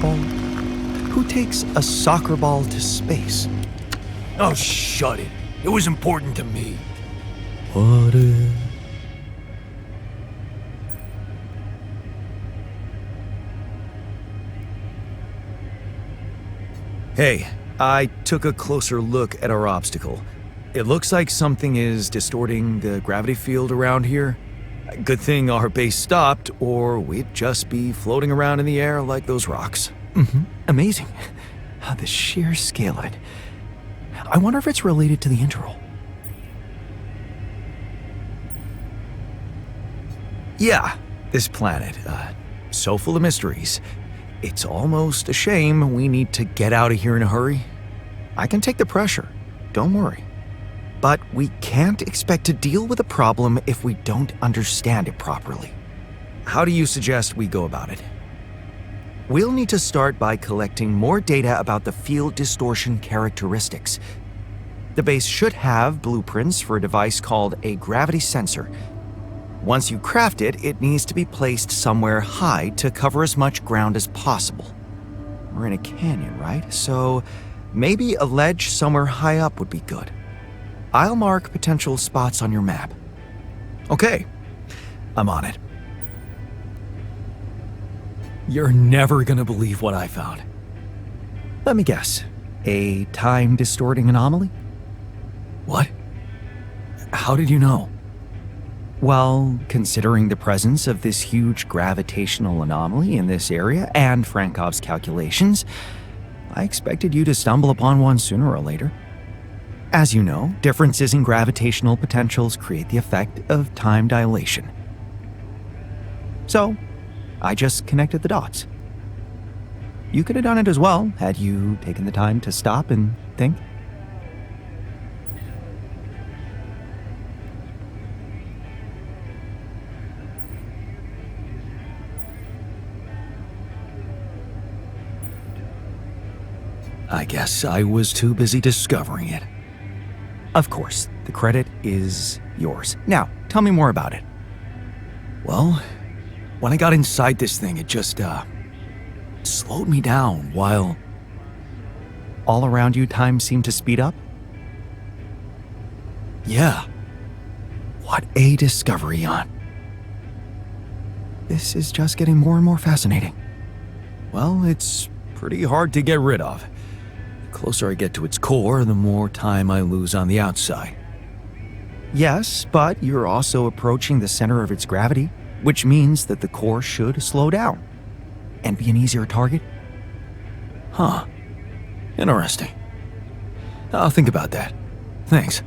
ball? Who takes a soccer ball to space? Oh, shut it. It was important to me. What if... Hey, I took a closer look at our obstacle. It looks like something is distorting the gravity field around here. Good thing our base stopped, or we'd just be floating around in the air like those rocks. Amazing. The sheer scale of it. I wonder if it's related to the interval. Yeah, this planet, so full of mysteries. It's almost a shame we need to get out of here in a hurry. I can take the pressure, don't worry. But we can't expect to deal with a problem if we don't understand it properly. How do you suggest we go about it? We'll need to start by collecting more data about the field distortion characteristics. The base should have blueprints for a device called a gravity sensor. Once you craft it, it needs to be placed somewhere high to cover as much ground as possible. We're in a canyon, right? So maybe a ledge somewhere high up would be good. I'll mark potential spots on your map. Okay, I'm on it. You're never gonna believe what I found. Let me guess. A time-distorting anomaly? What? How did you know? Well, considering the presence of this huge gravitational anomaly in this area and Frankov's calculations, I expected you to stumble upon one sooner or later. As you know, differences in gravitational potentials create the effect of time dilation. So, I just connected the dots. You could have done it as well, had you taken the time to stop and think. I guess I was too busy discovering it. Of course, the credit is yours. Now, tell me more about it. Well, when I got inside this thing, it just, slowed me down while... All around you, time seemed to speed up? Yeah. What a discovery, Jan. This is just getting more and more fascinating. Well, it's pretty hard to get rid of. The closer I get to its core, the more time I lose on the outside. Yes, but you're also approaching the center of its gravity, which means that the core should slow down and be an easier target. Huh. Interesting. I'll think about that. Thanks.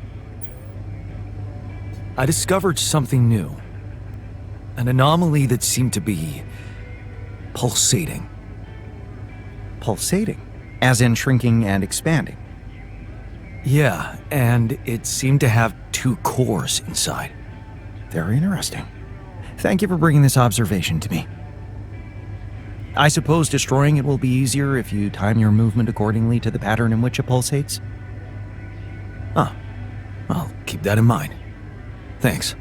I discovered something new. An anomaly that seemed to be pulsating. Pulsating? As in shrinking and expanding? Yeah, and it seemed to have two cores inside. Very interesting. Thank you for bringing this observation to me. I suppose destroying it will be easier if you time your movement accordingly to the pattern in which it pulsates? Huh. I'll keep that in mind. Thanks.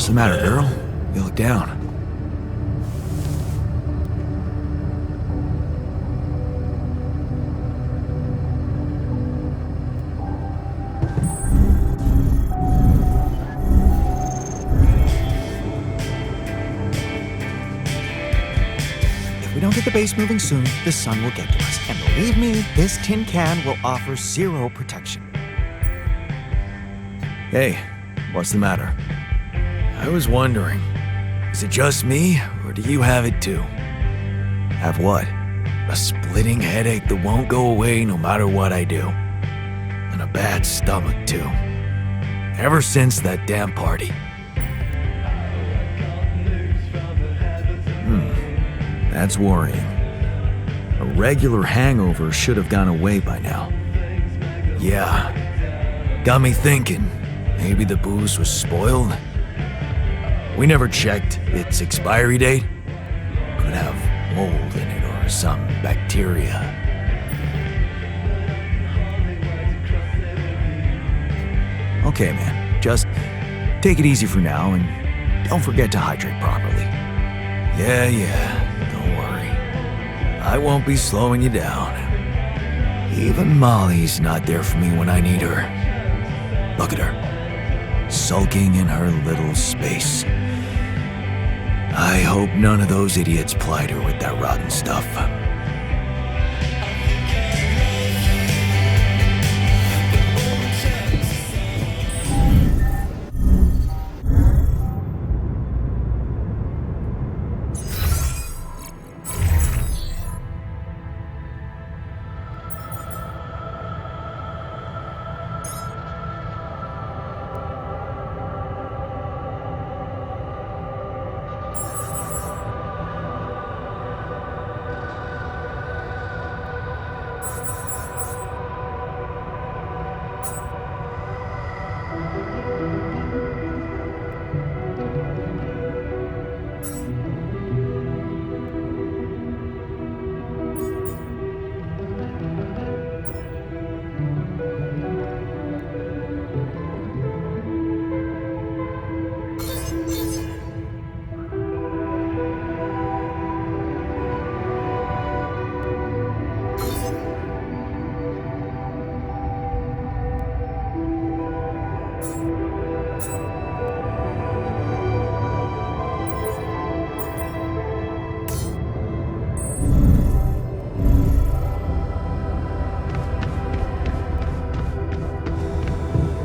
What's the matter, girl? You look down. If we don't get the base moving soon, the sun will get to us. And believe me, this tin can will offer zero protection. Hey, what's the matter? I was wondering, is it just me, or do you have it too? Have what? A splitting headache that won't go away no matter what I do. And a bad stomach too. Ever since that damn party. That's worrying. A regular hangover should have gone away by now. Yeah. Got me thinking, maybe the booze was spoiled? We never checked its expiry date. Could have mold in it or some bacteria. Okay, man. Just take it easy for now and don't forget to hydrate properly. Yeah. Don't worry. I won't be slowing you down. Even Molly's not there for me when I need her. Look at her. Sulking in her little space. I hope none of those idiots plied her with that rotten stuff.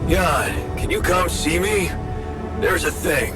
Jan, can you come see me? There's a thing.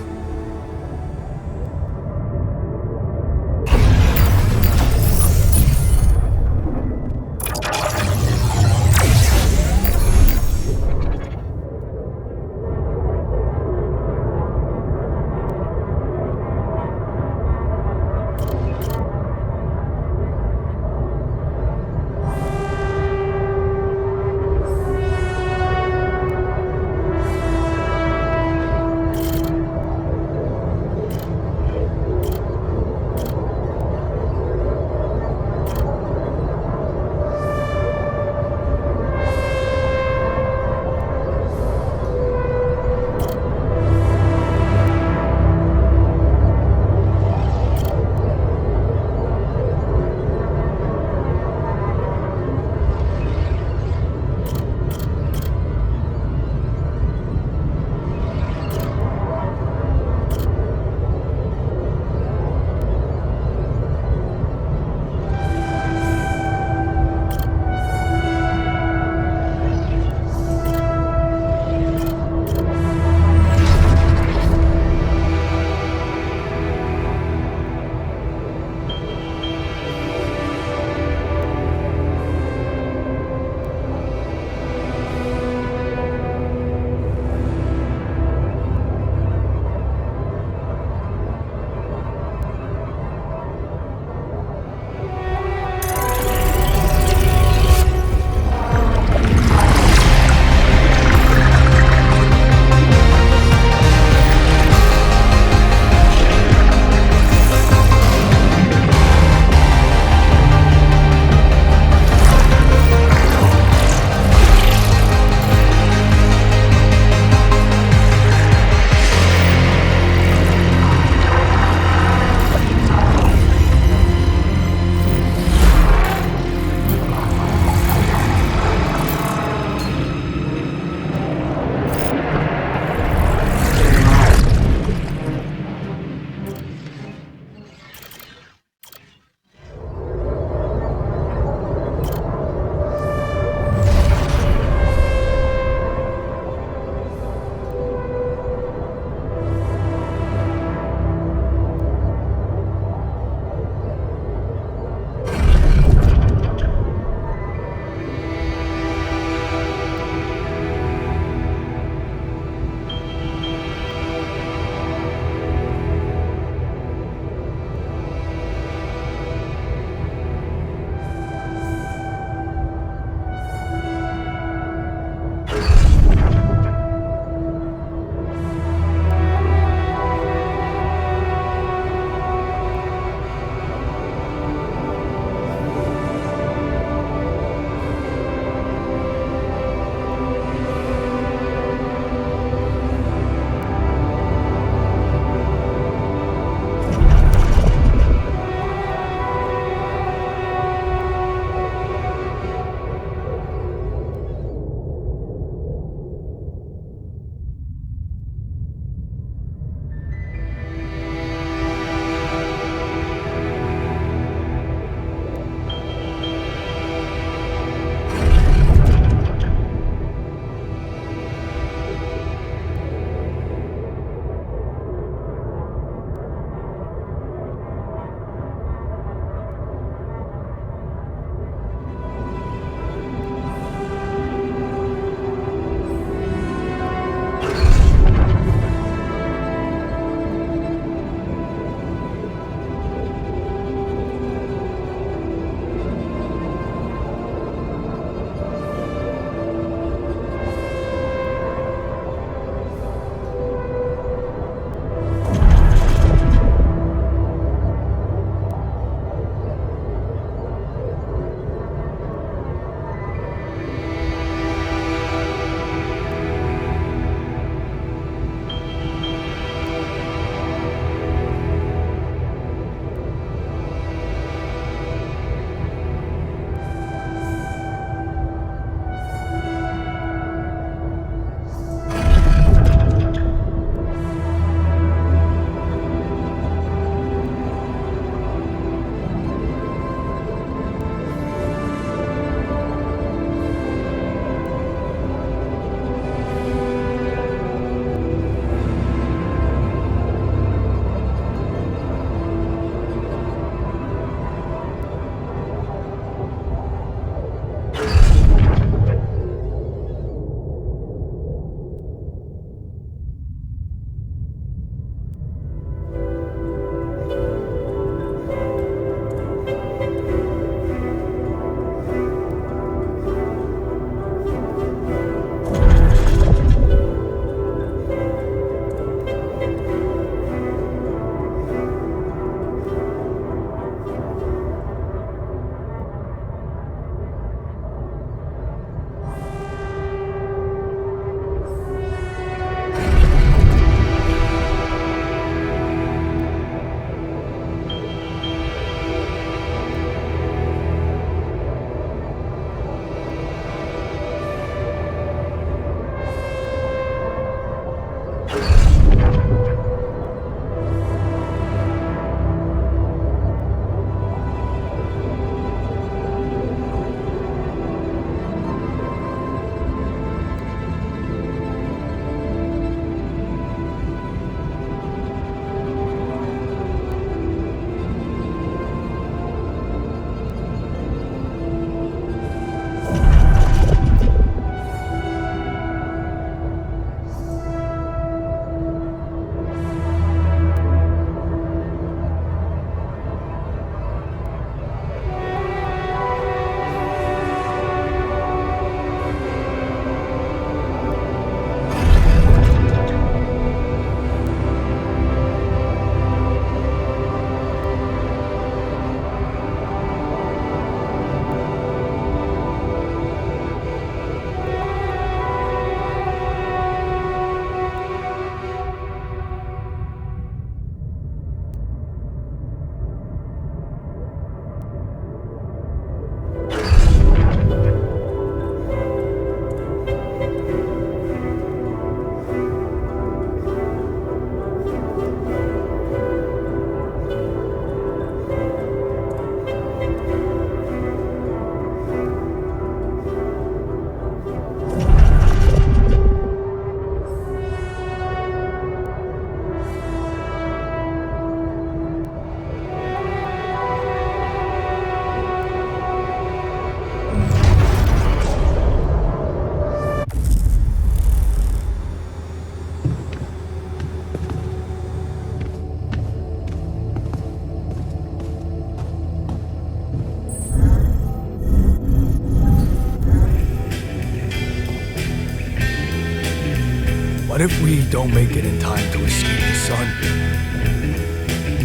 if we don't make it in time to escape the sun?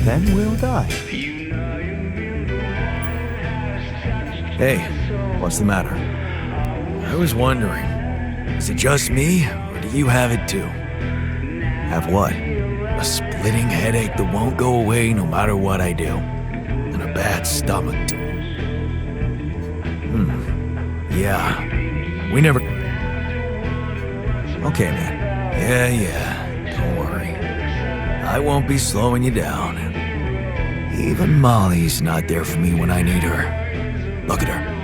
Then we'll die. Hey, what's the matter? I was wondering, is it just me, or do you have it too? Have what? A splitting headache that won't go away no matter what I do. And a bad stomach. Yeah. We never... Okay, man. Yeah. Don't worry. I won't be slowing you down. Even Molly's not there for me when I need her. Look at her.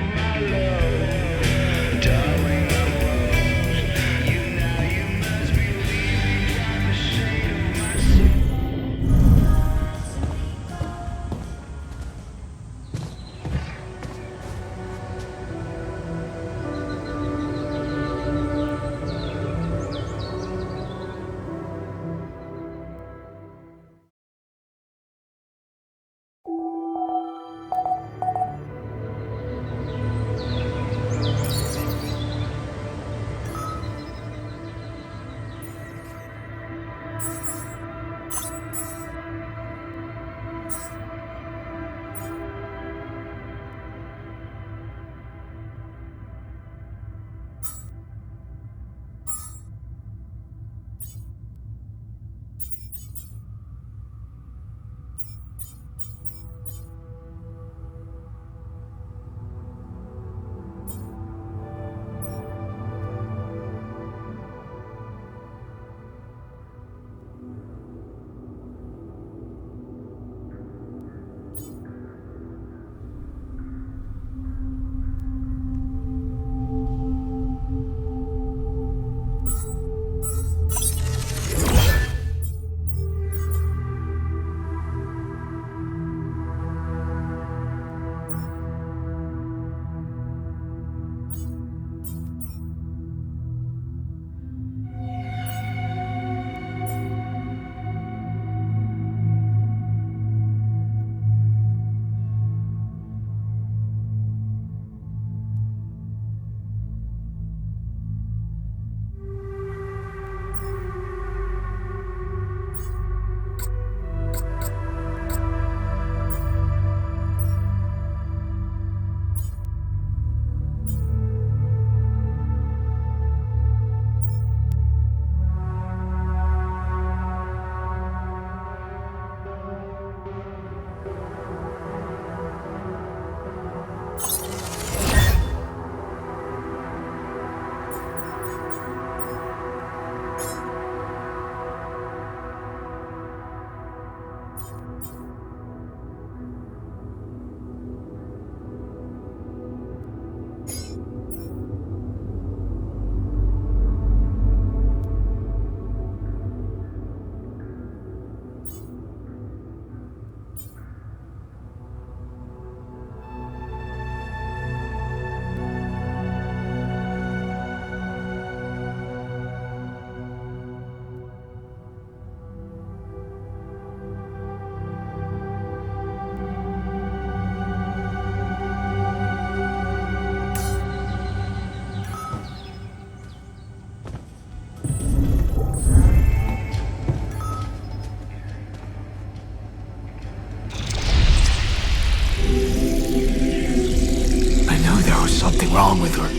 Wrong with her.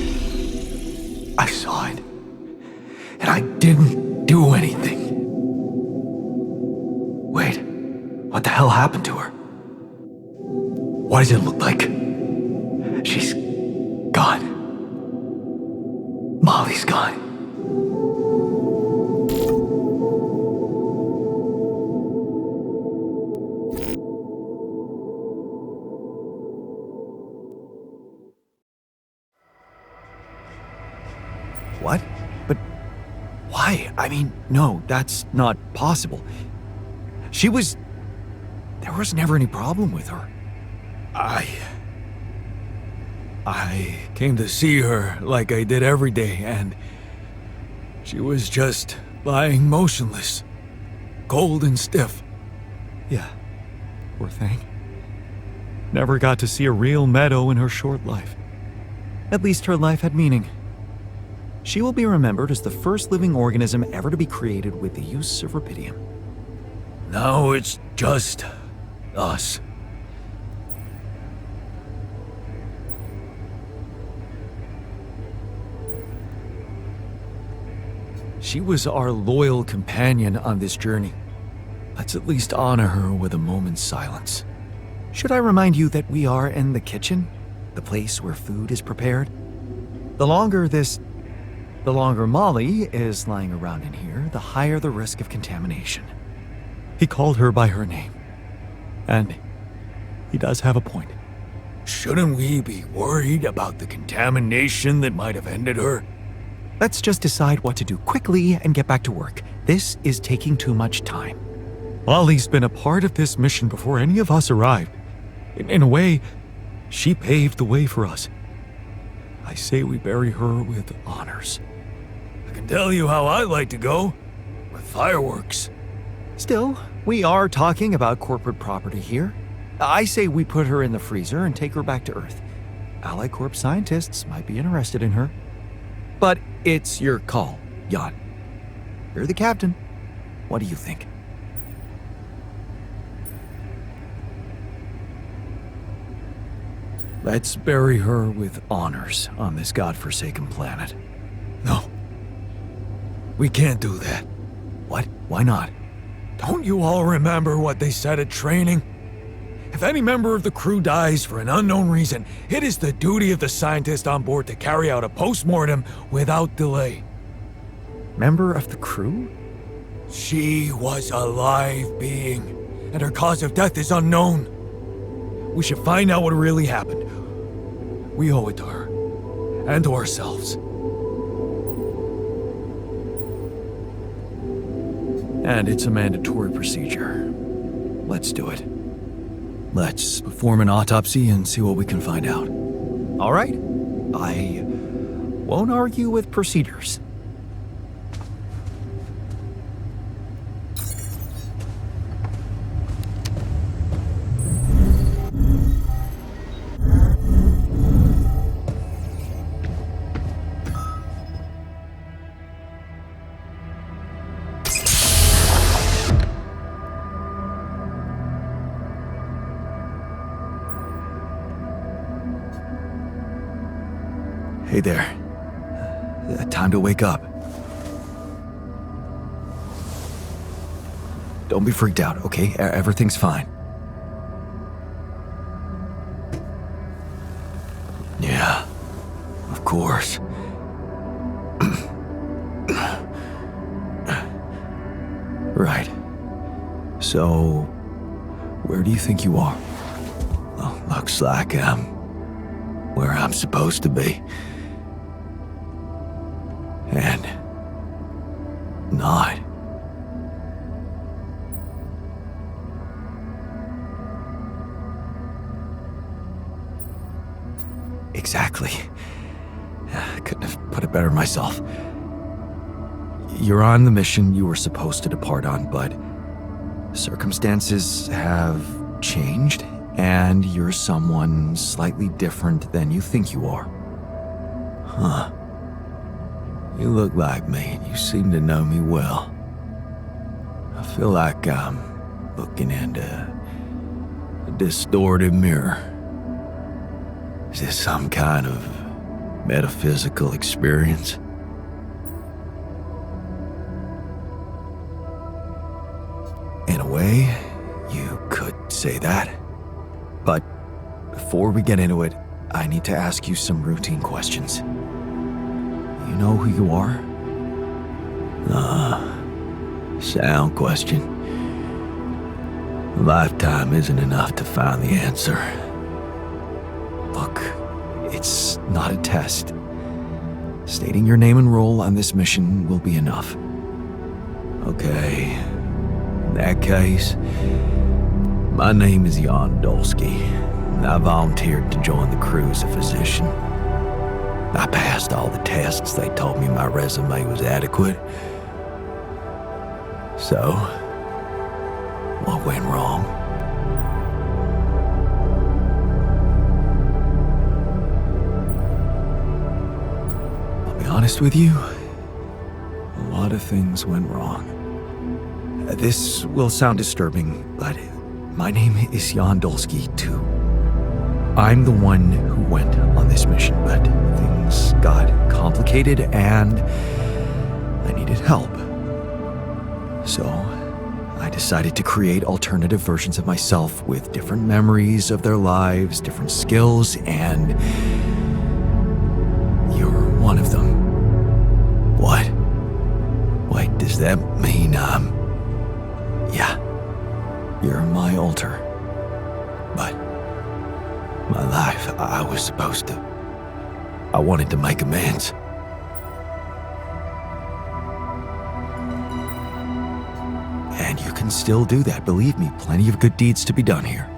I saw it, and I didn't do anything. Wait, what the hell happened to her? What does it look like? She's gone. Molly's gone. What? But why? I mean, no, that's not possible. There was never any problem with her. I came to see her like I did every day, and she was just lying motionless, cold and stiff. Yeah, poor thing. Never got to see a real meadow in her short life. At least her life had meaning. She will be remembered as the first living organism ever to be created with the use of rubidium. Now it's just us. She was our loyal companion on this journey. Let's at least honor her with a moment's silence. Should I remind you that we are in the kitchen, the place where food is prepared? The longer Molly is lying around in here, the higher the risk of contamination. He called her by her name. And he does have a point. Shouldn't we be worried about the contamination that might have ended her? Let's just decide what to do quickly and get back to work. This is taking too much time. Molly's been a part of this mission before any of us arrived. In a way, she paved the way for us. I say we bury her with honors. I can tell you how I like to go. With fireworks. Still, we are talking about corporate property here. I say we put her in the freezer and take her back to Earth. Ally Corp scientists might be interested in her. But it's your call, Jan. You're the captain. What do you think? Let's bury her with honors on this godforsaken planet. No. We can't do that. What? Why not? Don't you all remember what they said at training? If any member of the crew dies for an unknown reason, it is the duty of the scientist on board to carry out a post-mortem without delay. Member of the crew? She was a live being, and her cause of death is unknown. We should find out what really happened. We owe it to her, and to ourselves. And it's a mandatory procedure. Let's do it. Let's perform an autopsy and see what we can find out. All right. I won't argue with procedures. Hey there. Time to wake up. Don't be freaked out, okay? Everything's fine. Yeah, of course. Right. So, where do you think you are? Well, looks like I'm where I'm supposed to be. And not. Exactly. I couldn't have put it better myself. You're on the mission you were supposed to depart on, but circumstances have changed, and you're someone slightly different than you think you are. Huh. You look like me, and you seem to know me well. I feel like I'm looking into a distorted mirror. Is this some kind of metaphysical experience? In a way, you could say that. But before we get into it, I need to ask you some routine questions. You know who you are? Sound question. A lifetime isn't enough to find the answer. Look, it's not a test. Stating your name and role on this mission will be enough. Okay, in that case, my name is Jan Dolsky, and I volunteered to join the crew as a physician. I passed all the tests. They told me my resume was adequate. So, what went wrong? I'll be honest with you, a lot of things went wrong. This will sound disturbing, but my name is Jan Dolsky, too. I'm the one who went on this mission, but things got complicated and I needed help. So I decided to create alternative versions of myself with different memories of their lives, different skills, and you're one of them. What? Wait, does that mean, yeah, you're my alter. But my life, I was supposed to. I wanted to make amends. And you can still do that, believe me, plenty of good deeds to be done here.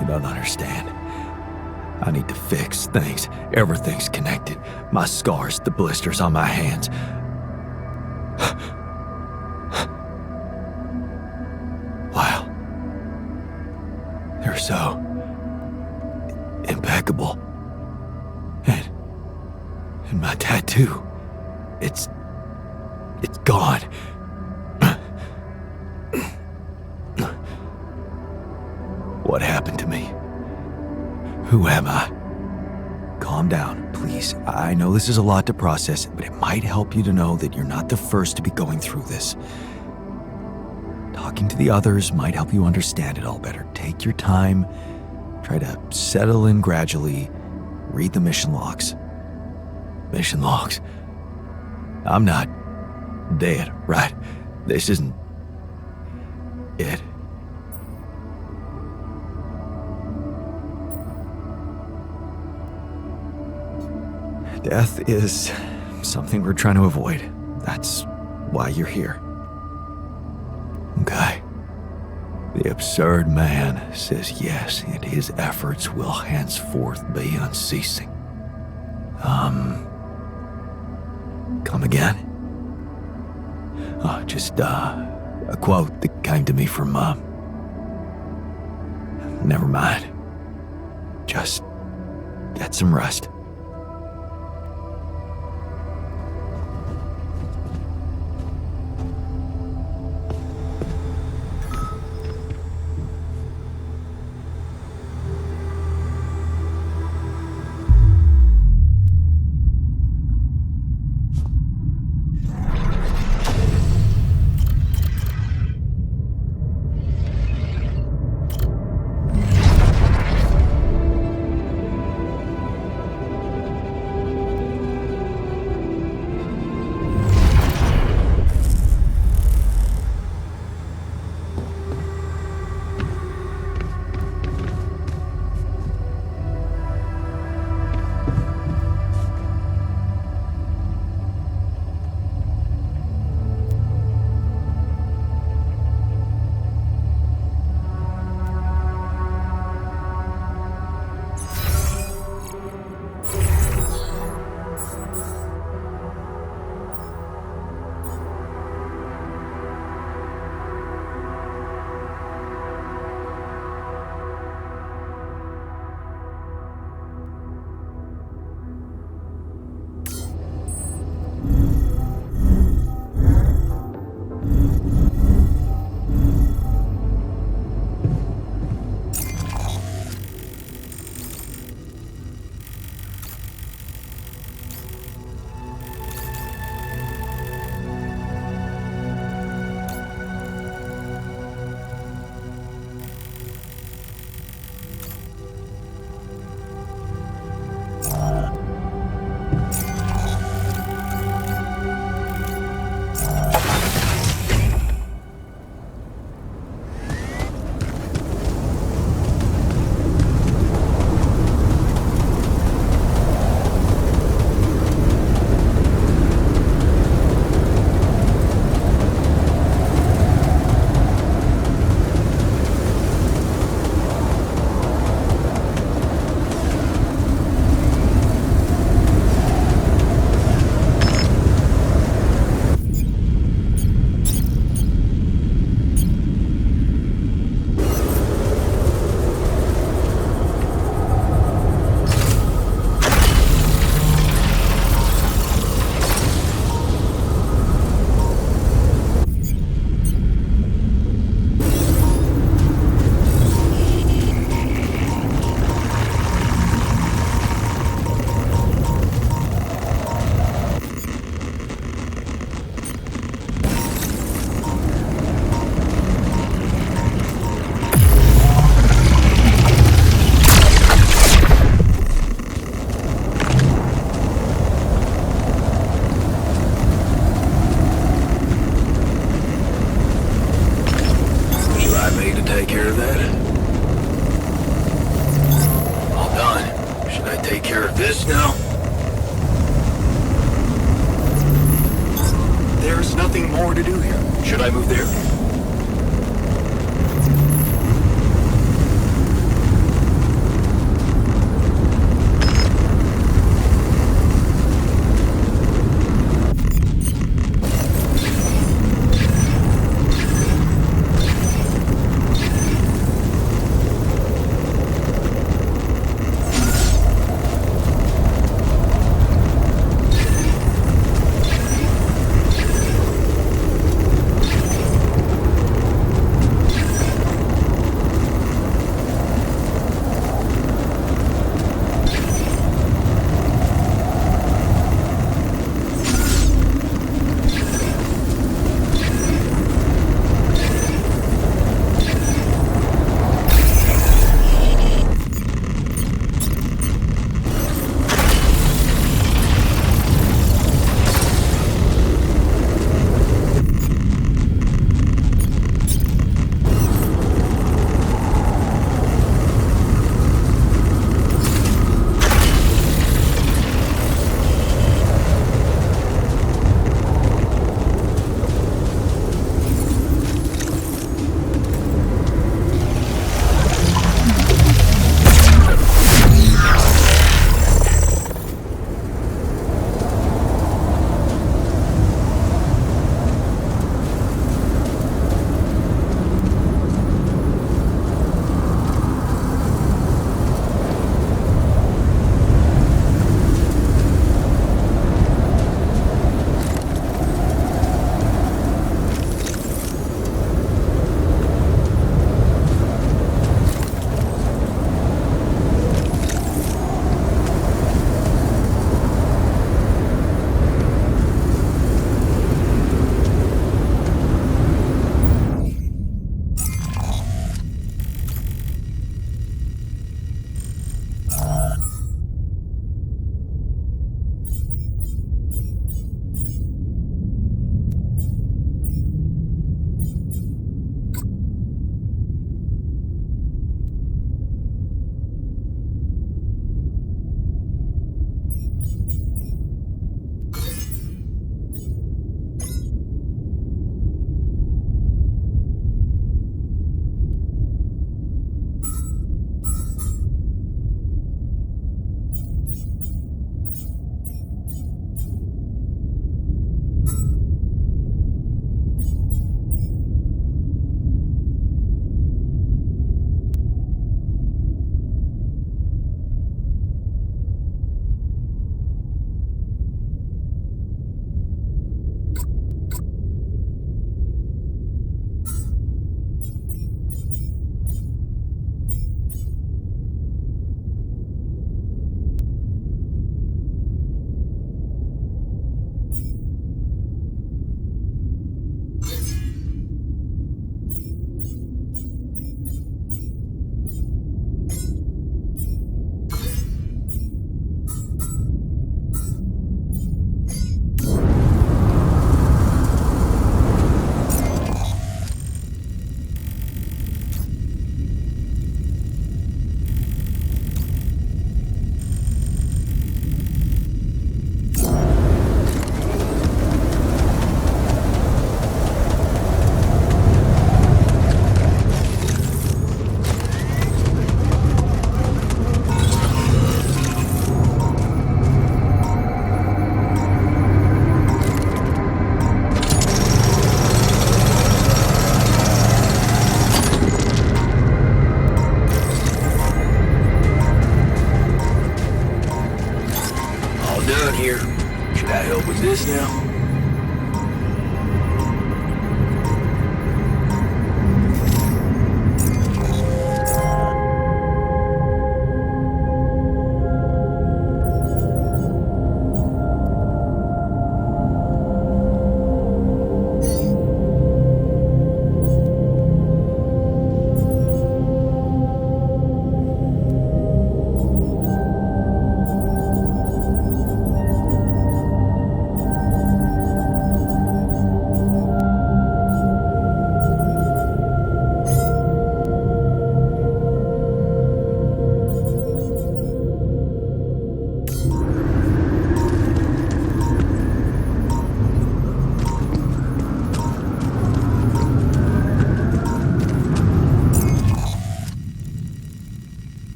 You don't understand. I need to fix things. Everything's connected. My scars, the blisters on my hands. Wow. They're so impeccable. And my tattoo, it's gone. What happened to me? Who am I? Calm down, please. I know this is a lot to process, but it might help you to know that you're not the first to be going through this. Talking to the others might help you understand it all better. Take your time. Try to settle in gradually. Read the mission logs. Mission logs? I'm not dead, right? This isn't it. Death is something we're trying to avoid. That's why you're here. Okay. The absurd man says yes, and his efforts will henceforth be unceasing. Come again? Just a quote that came to me from never mind. Just get some rest. take care of that? All done. Should I take care of this now? There's nothing more to do here. Should I move there?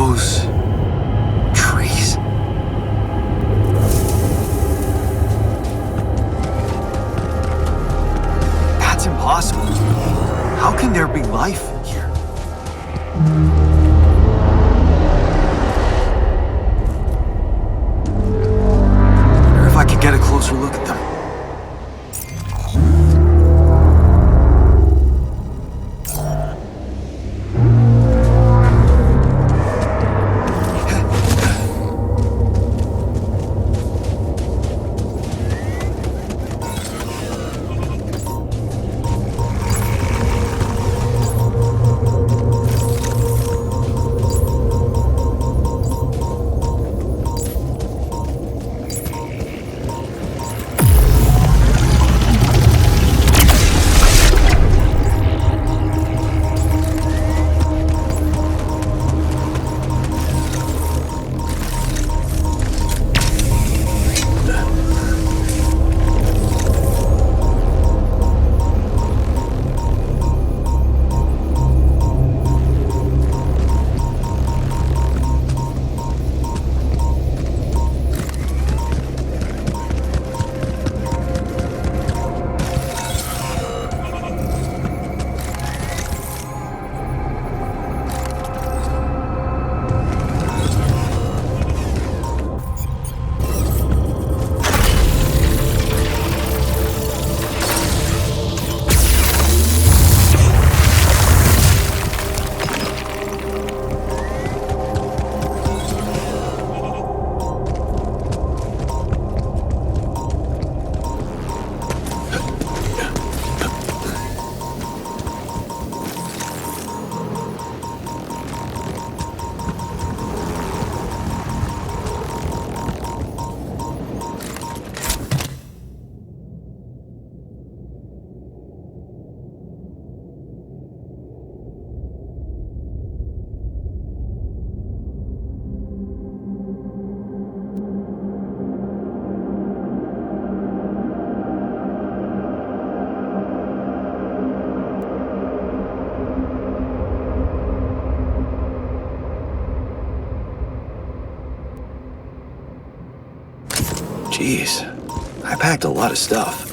those trees? That's impossible. How can there be life here? Wonder if I could get a closer look at them. Jeez, I packed a lot of stuff.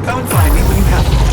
Come and find me when you have one.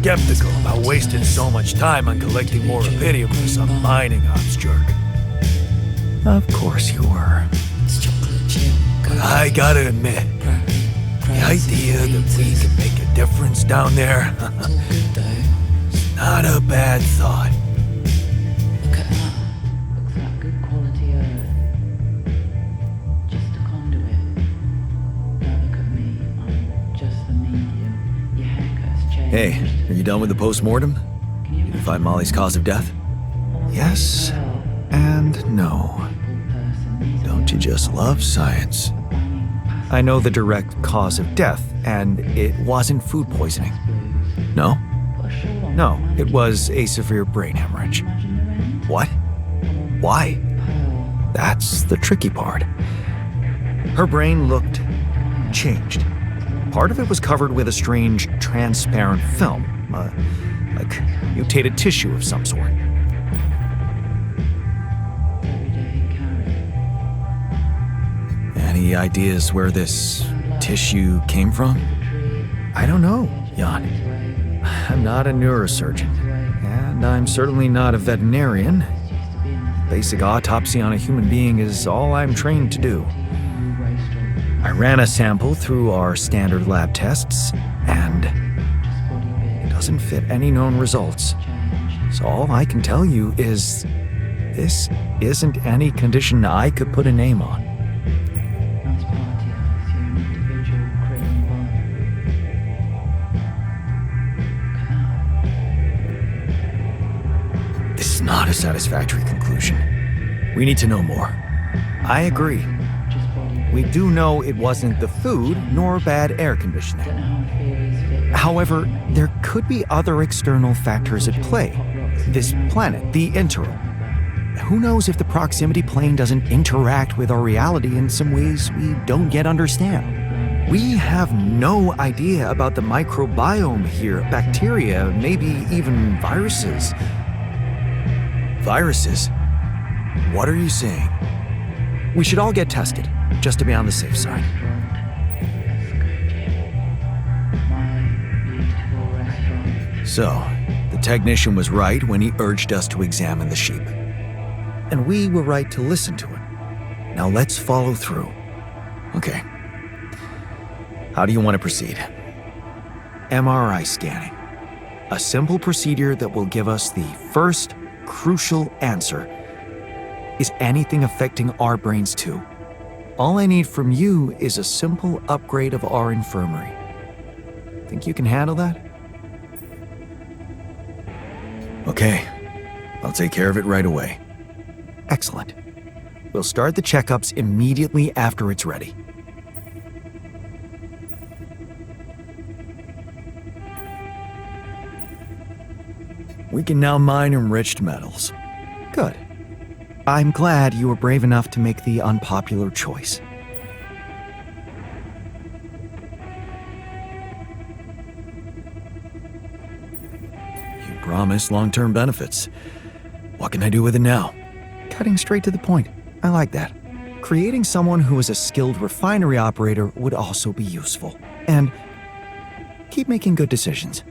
skeptical about wasting so much time on collecting more rubidium for some mining ops jerk. Of course you were. But I gotta admit, the idea that we can make a difference down there, it's not a bad thought. Look at that. Looks like good quality earth. Just a conduit. Don't look at me. I'm just the medium. Your haircut's changed. Hey, are you done with the post-mortem? Did you find Molly's cause of death? Yes and no. Don't you just love science? I know the direct cause of death, and it wasn't food poisoning. No? No, it was a severe brain hemorrhage. What? Why? That's the tricky part. Her brain looked changed. Part of it was covered with a strange, transparent film, like mutated tissue of some sort. Any ideas where this tissue came from? I don't know, Jan. I'm not a neurosurgeon, and I'm certainly not a veterinarian. Basic autopsy on a human being is all I'm trained to do. I ran a sample through our standard lab tests, and it doesn't fit any known results. So all I can tell you is this isn't any condition I could put a name on. This is not a satisfactory conclusion. We need to know more. I agree. We do know it wasn't the food nor bad air conditioning. However, there could be other external factors at play. This planet, the interim. Who knows if the proximity plane doesn't interact with our reality in some ways we don't yet understand? We have no idea about the microbiome here, bacteria, maybe even viruses. Viruses? What are you saying? We should all get tested, just to be on the safe side. So, the technician was right when he urged us to examine the sheep. And we were right to listen to him. Now let's follow through. Okay. How do you want to proceed? MRI scanning. A simple procedure that will give us the first crucial answer. Is anything affecting our brains too? All I need from you is a simple upgrade of our infirmary. Think you can handle that? Okay. I'll take care of it right away. Excellent. We'll start the checkups immediately after it's ready. We can now mine enriched metals. Good. I'm glad you were brave enough to make the unpopular choice. You promised long-term benefits. What can I do with it now? Cutting straight to the point. I like that. Creating someone who is a skilled refinery operator would also be useful. And keep making good decisions.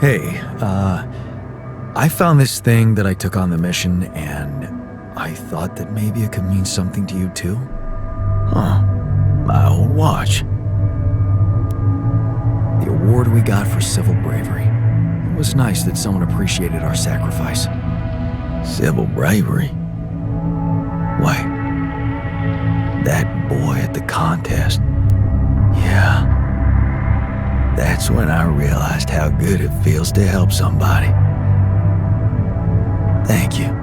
Hey, I found this thing that I took on the mission, and I thought that maybe it could mean something to you too. Huh. My old watch. The award we got for civil bravery. It was nice that someone appreciated our sacrifice. Civil bravery? Why? That boy at the contest. Yeah. That's when I realized how good it feels to help somebody. Thank you.